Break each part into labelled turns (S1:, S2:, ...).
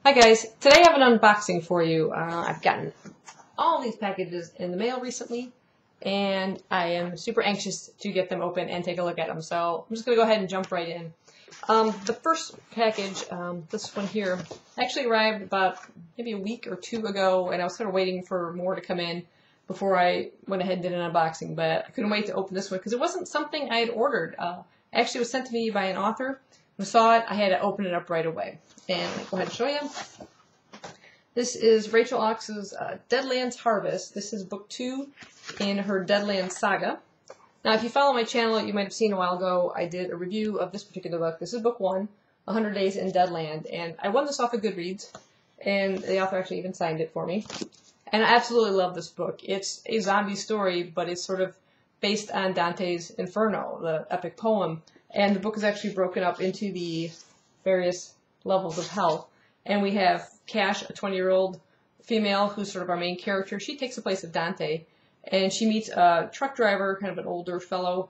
S1: Hi guys, today I have an unboxing for you. I've gotten all these packages in the mail recently, and I am super anxious to get them open and take a look at them. So I'm just going to go ahead and jump right in. The first package, this one here, actually arrived about maybe a week or two ago, and I was sort of waiting for more to come in before I went ahead and did an unboxing, but I couldn't wait to open this one because it wasn't something I had ordered. Actually, it was sent to me by an author who saw it. I had to open it up right away. And I'll go ahead and show you. This is Rachel Ochs's Deadlands Harvest. This is book 2 in her Deadlands saga. Now, if you follow my channel, you might have seen a while ago I did a review of this particular book. This is book 1, 100 Days in Deadland, and I won this off of Goodreads, and the author actually even signed it for me. And I absolutely love this book. It's a zombie story, but it's sort of based on Dante's Inferno, the epic poem, and the book is actually broken up into the various levels of hell. And we have Cash, a 20-year-old female who's sort of our main character. She takes the place of Dante, and she meets a truck driver, kind of an older fellow,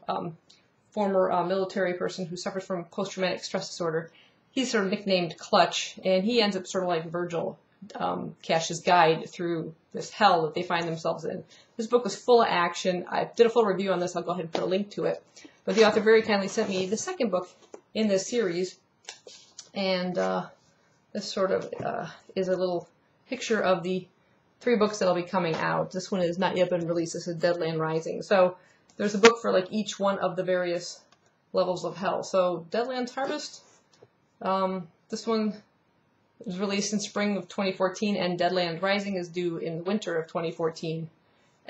S1: former military person who suffers from post-traumatic stress disorder. He's sort of nicknamed Clutch, and he ends up sort of like Virgil, Cash's guide through this hell that they find themselves in. This book was full of action. I did a full review on this. I'll go ahead and put a link to it. But the author very kindly sent me the second book in this series. And this sort of is a little picture of the 3 books that'll be coming out. This one has not yet been released. This is Deadland Rising. So there's a book for like each one of the various levels of hell. So Deadlands Harvest, this one was released in spring of 2014, and Deadland Rising is due in the winter of 2014.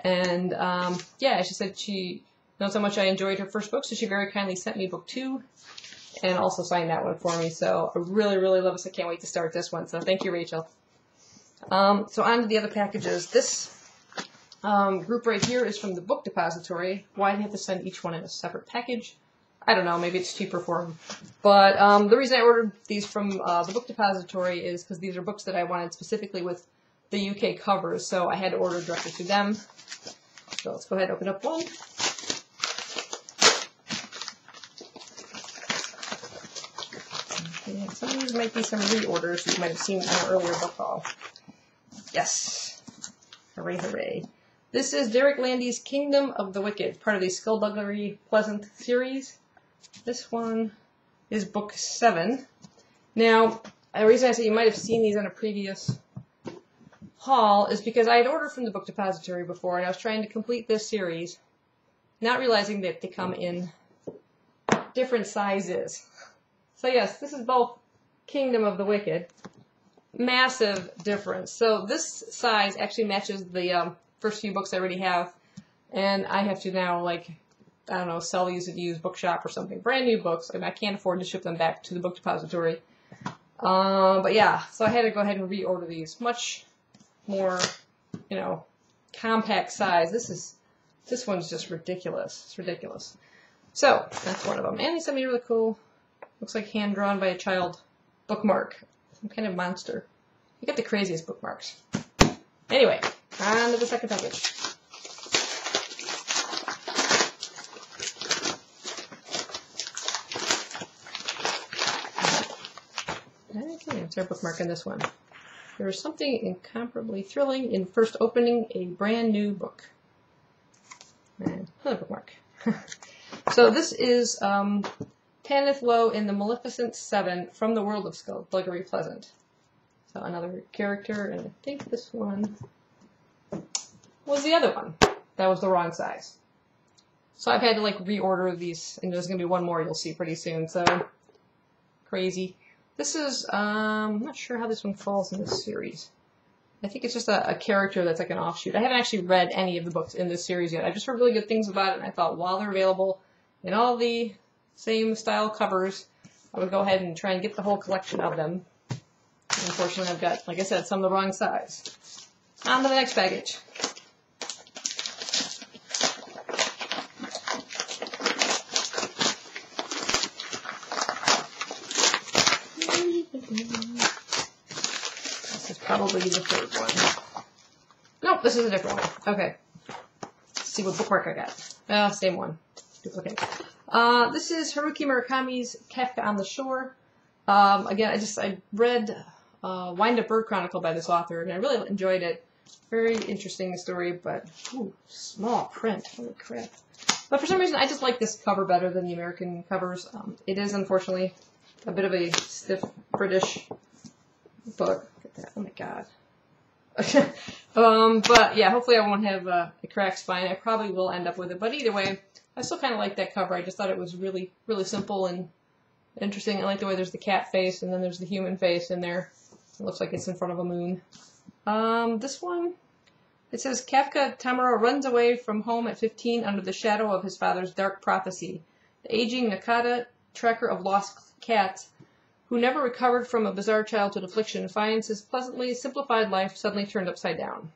S1: And yeah, she said she knows how much I enjoyed her first book, so she very kindly sent me book 2. And also signed that one for me. So I really, really love this. I can't wait to start this one. So thank you, Rachel. So on to the other packages. This group right here is from the Book Depository. Why do they have to send each one in a separate package? I don't know. Maybe it's cheaper for them. But the reason I ordered these from the Book Depository is because these are books that I wanted specifically with the UK covers. So I had to order directly to them. So let's go ahead and open up one. Yeah, some of these might be some reorders you might have seen in an earlier book haul. Yes. Hooray, hooray. This is Derek Landy's Kingdom of the Wicked, part of the Skullduggery Pleasant series. This one is book 7. Now, the reason I say you might have seen these on a previous haul is because I had ordered from the Book Depository before, and I was trying to complete this series, not realizing that they come in different sizes. So yes, this is both Kingdom of the Wicked. Massive difference. So this size actually matches the first few books I already have. And I have to now, like, I don't know, sell these at a used bookshop or something. Brand new books. I mean, I can't afford to ship them back to the Book Depository. But yeah, so I had to go ahead and reorder these. Much more, you know, compact size. This one's just ridiculous. It's ridiculous. So, that's one of them. And they sent me really cool, looks like hand-drawn by a child, bookmark. Some kind of monster. You get the craziest bookmarks. Anyway, on to the second package. Okay, let's our bookmark in this one. There is something incomparably thrilling in first opening a brand new book. And another bookmark. So this is Tanith Lowe in the Maleficent 7 from the World of Skullduggery Pleasant. So another character, and I think this one was the other one. That was the wrong size. So I've had to like reorder these, and there's going to be one more you'll see pretty soon. So crazy. This is, I'm not sure how this one falls in this series. I think it's just a character that's like an offshoot. I haven't actually read any of the books in this series yet. I just heard really good things about it, and I thought while they're available in all the same style covers, I would go ahead and try and get the whole collection of them. Unfortunately, I've got, like I said, some of the wrong size. On to the next package. This is probably the third one. Nope, this is a different one. Okay. Let's see what bookmark I got. Same one. Duplicate. This is Haruki Murakami's Kafka on the Shore. Again, I read Wind-Up Bird Chronicle by this author, and I really enjoyed it. Very interesting story, but ooh, small print. Holy crap. But for some reason, I just like this cover better than the American covers. It is, unfortunately, a bit of a stiff British book. Look at that. Oh, my God. But, yeah, hopefully I won't have a cracked spine. I probably will end up with it. But either way, I still kind of like that cover. I just thought it was really, really simple and interesting. I like the way there's the cat face, and then there's the human face in there. It looks like it's in front of a moon. This one, it says, Kafka Tamura runs away from home at 15 under the shadow of his father's dark prophecy. The aging Nakata, tracker of lost cats, who never recovered from a bizarre childhood affliction, finds his pleasantly simplified life suddenly turned upside down.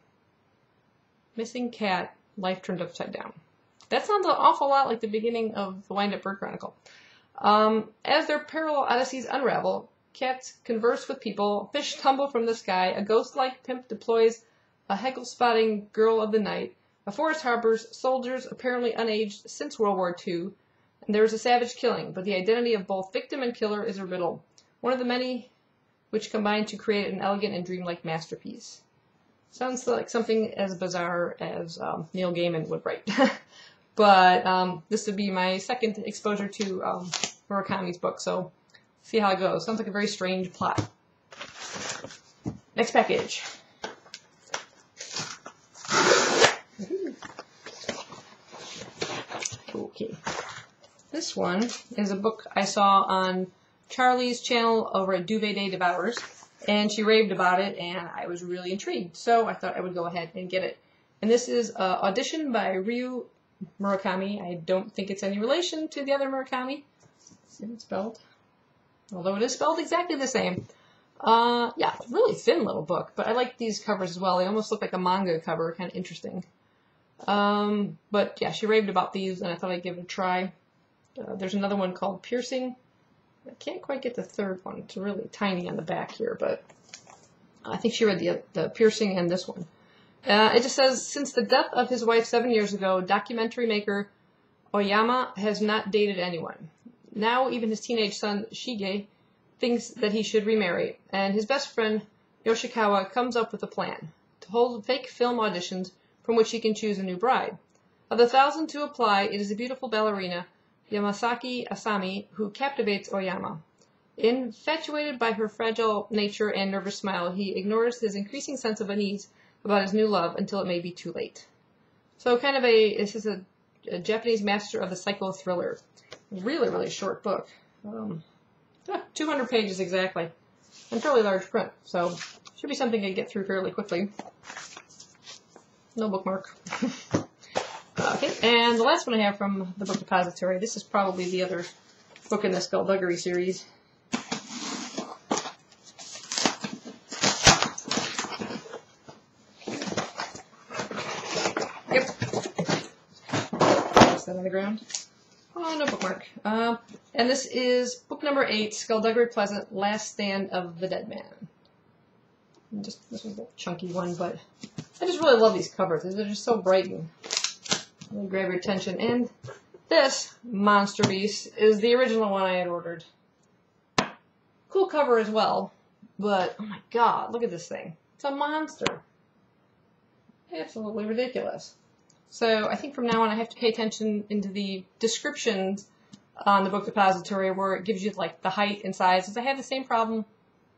S1: Missing cat, life turned upside down. That sounds an awful lot like the beginning of the Wind-Up Bird Chronicle. As their parallel odysseys unravel, cats converse with people, fish tumble from the sky, a ghost-like pimp deploys a Hegel-spotting girl of the night, a forest harbors soldiers apparently unaged since World War II, and there is a savage killing, but the identity of both victim and killer is a riddle, one of the many which combine to create an elegant and dreamlike masterpiece. Sounds like something as bizarre as Neil Gaiman would write. But this would be my second exposure to Murakami's book, so see how it goes. Sounds like a very strange plot. Next package. Okay. This one is a book I saw on Charlie's channel over at Duvet Day Devours, and she raved about it, and I was really intrigued, so I thought I would go ahead and get it. And this is Audition by Ryu Murakami. I don't think it's any relation to the other Murakami. See how it's spelled? Although it is spelled exactly the same. Yeah, really thin little book, but I like these covers as well. They almost look like a manga cover, kind of interesting. But yeah, she raved about these, and I thought I'd give it a try. There's another one called Piercing. I can't quite get the third one. It's really tiny on the back here, but I think she read the Piercing and this one. It just says, since the death of his wife 7 years ago, documentary maker Oyama has not dated anyone. Now even his teenage son, Shige, thinks that he should remarry, and his best friend, Yoshikawa, comes up with a plan to hold fake film auditions from which he can choose a new bride. Of the 1,000 to apply, it is a beautiful ballerina, Yamasaki Asami, who captivates Oyama. Infatuated by her fragile nature and nervous smile, he ignores his increasing sense of unease about his new love until it may be too late. So kind of this is a Japanese master of the psycho thriller. Really, really short book. 200 pages exactly. And fairly large print, so should be something I get through fairly quickly. No bookmark. Okay, and the last one I have from the Book Depository. This is probably the other book in the Skullduggery series. Yep. Place that on the ground. Oh, no bookmark. And this is book number 8, Skullduggery Pleasant, Last Stand of the Dead Man. This was a chunky one, but I just really love these covers. They're just so bright and really grab your attention. And this monster beast is the original one I had ordered. Cool cover as well, but oh my god, look at this thing. It's a monster. Absolutely ridiculous. So I think from now on I have to pay attention into the descriptions on the Book Depository where it gives you like the height and size. Because I had the same problem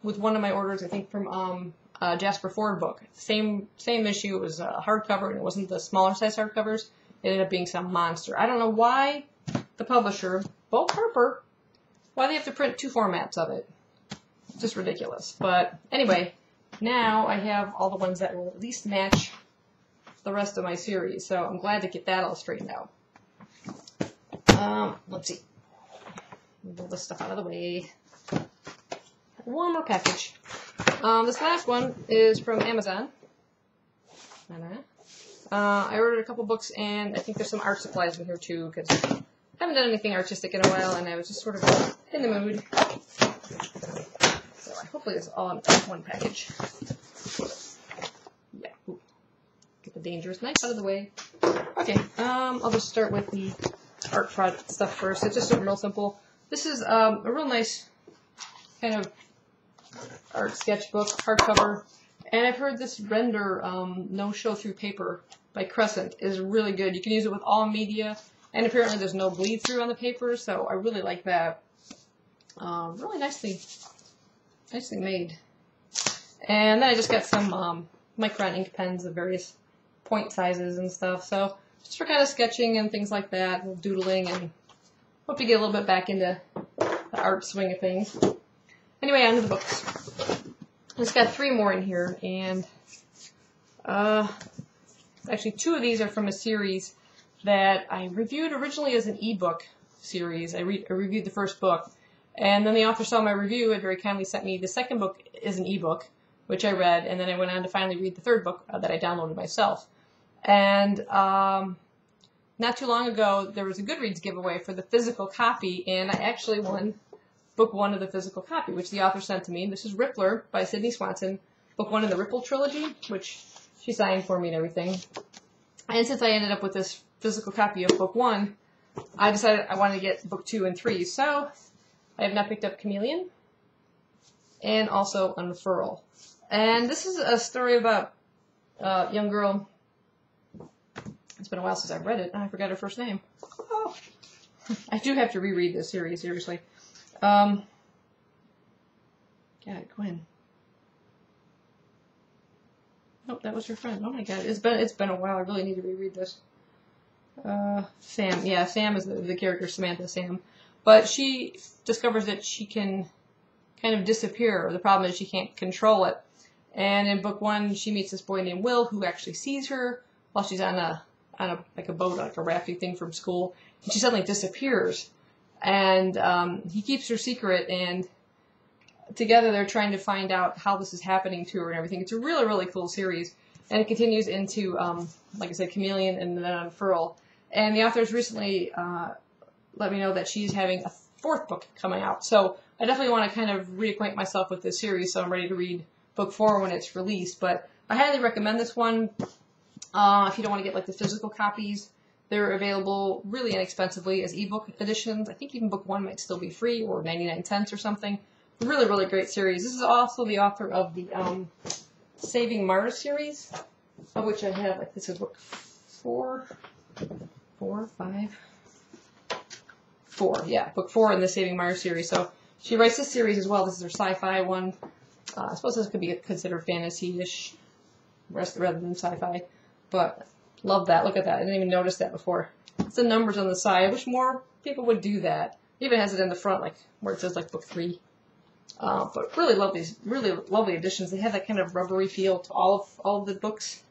S1: with one of my orders, I think from Jasper Fforde book. Same issue. It was a hardcover and it wasn't the smaller size hardcovers. It ended up being some monster. I don't know why the publisher, Bolt Harper, why they have to print 2 formats of it. Just ridiculous. But anyway, now I have all the ones that will at least match the rest of my series. So I'm glad to get that all straightened out. Let's see. Move this stuff out of the way. One more package. This last one is from Amazon. I ordered a couple books, and I think there's some art supplies in here too, because I haven't done anything artistic in a while, and I was just sort of in the mood. So hopefully it's all in one package. Yeah. Ooh. Get the dangerous knife out of the way. Okay. I'll just start with the art project stuff first. It's just real simple. This is a real nice kind of art sketchbook, hardcover. And I've heard this render, No Show Through Paper by Crescent is really good. You can use it with all media, and apparently there's no bleed through on the paper, so I really like that. Really nicely made. And then I just got some Micron ink pens of various point sizes and stuff, so just for kind of sketching and things like that, doodling, and hope to get a little bit back into the art swing of things. Anyway, on to the books. I just got 3 more in here, and actually 2 of these are from a series that I reviewed originally as an ebook series. I reviewed the first book, and then the author saw my review and very kindly sent me the second book as an ebook, which I read, and then I went on to finally read the third book that I downloaded myself. And not too long ago, there was a Goodreads giveaway for the physical copy, and I actually won book 1 of the physical copy, which the author sent to me. This is Rippler by Sydney Swanson, book 1 in the Ripple trilogy, which she signed for me and everything. And since I ended up with this physical copy of book 1, I decided I wanted to get book 2 and 3. So I have now picked up Chameleon and also Unfurl. And this is a story about a young girl. It's been a while since I've read it. I forgot her first name. Oh. I do have to reread this series, seriously. God, Gwen. Nope, that was her friend. Oh my God, it's been a while. I really need to reread this. Sam. Yeah, Sam is the character, Samantha Sam. But she discovers that she can kind of disappear. The problem is she can't control it. And in book 1, she meets this boy named Will who actually sees her while she's on a like a boat, like a rafting thing from school, and she suddenly disappears. And he keeps her secret, and together they're trying to find out how this is happening to her and everything. It's a really, really cool series, and it continues into, like I said, Chameleon and then Unfurl. And the author's recently let me know that she's having a 4th book coming out. So I definitely want to kind of reacquaint myself with this series, so I'm ready to read book 4 when it's released. But I highly recommend this one. If you don't want to get like the physical copies, they're available really inexpensively as ebook editions. I think even book 1 might still be free or 99 cents or something. Really, really great series. This is also the author of the Saving Mars series, of which I have, like, this is book 4, yeah, book 4 in the Saving Mars series. So she writes this series as well. This is her sci-fi one. I suppose this could be considered fantasy-ish rather than sci-fi, but love that. Look at that. I didn't even notice that before. It's the numbers on the side. I wish more people would do that. It even has it in the front, like where it says like book 3. But really love these, really lovely editions. They have that kind of rubbery feel to all of the books,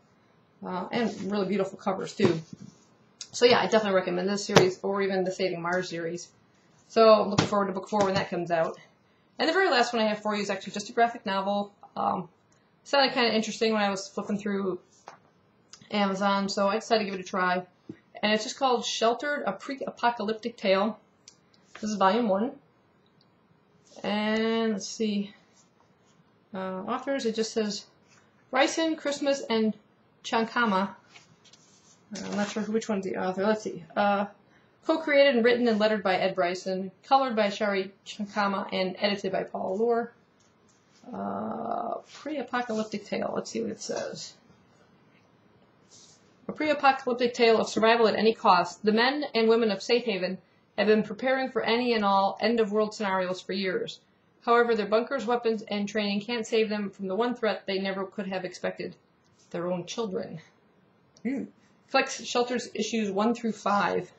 S1: and really beautiful covers too. So yeah, I definitely recommend this series or even the Saving Mars series. So I'm looking forward to book 4 when that comes out. And the very last one I have for you is actually just a graphic novel. Sounded kind of interesting when I was flipping through Amazon, so I decided to give it a try. And it's just called Sheltered, a Pre-Apocalyptic Tale. This is volume 1. And let's see. Authors, it just says Bryson, Christmas, and Chankama. I'm not sure which one's the author. Let's see. Co-created and written and lettered by Ed Bryson, colored by Shari Chankama, and edited by Paul Allure. Pre-apocalyptic tale. Let's see what it says. A pre-apocalyptic tale of survival at any cost. The men and women of Safe Haven have been preparing for any and all end-of-world scenarios for years. However, their bunkers, weapons, and training can't save them from the one threat they never could have expected: their own children. Flex Shelters issues 1 through 5.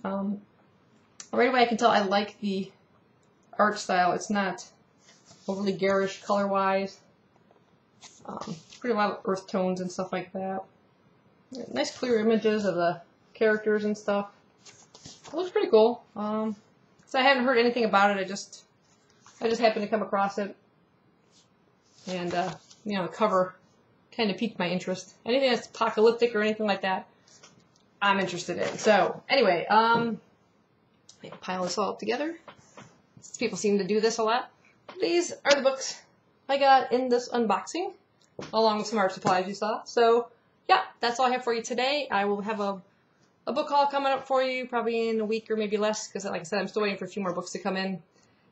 S1: Right away I can tell I like the art style. It's not overly garish color-wise. Pretty a lot of earth tones and stuff like that. Nice clear images of the characters and stuff. It looks pretty cool. So I haven't heard anything about it. I just happened to come across it, and the cover kind of piqued my interest. Anything that's apocalyptic or anything like that, I'm interested in. So anyway, maybe pile this all up together. People seem to do this a lot. These are the books I got in this unboxing, along with some art supplies you saw. So yeah, that's all I have for you today. I will have a book haul coming up for you probably in a week or maybe less, because like I said, I'm still waiting for a few more books to come in.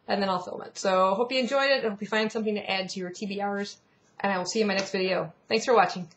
S1: and then I'll film it. So hope you enjoyed it. I hope you find something to add to your TBRs, and I will see you in my next video. Thanks for watching.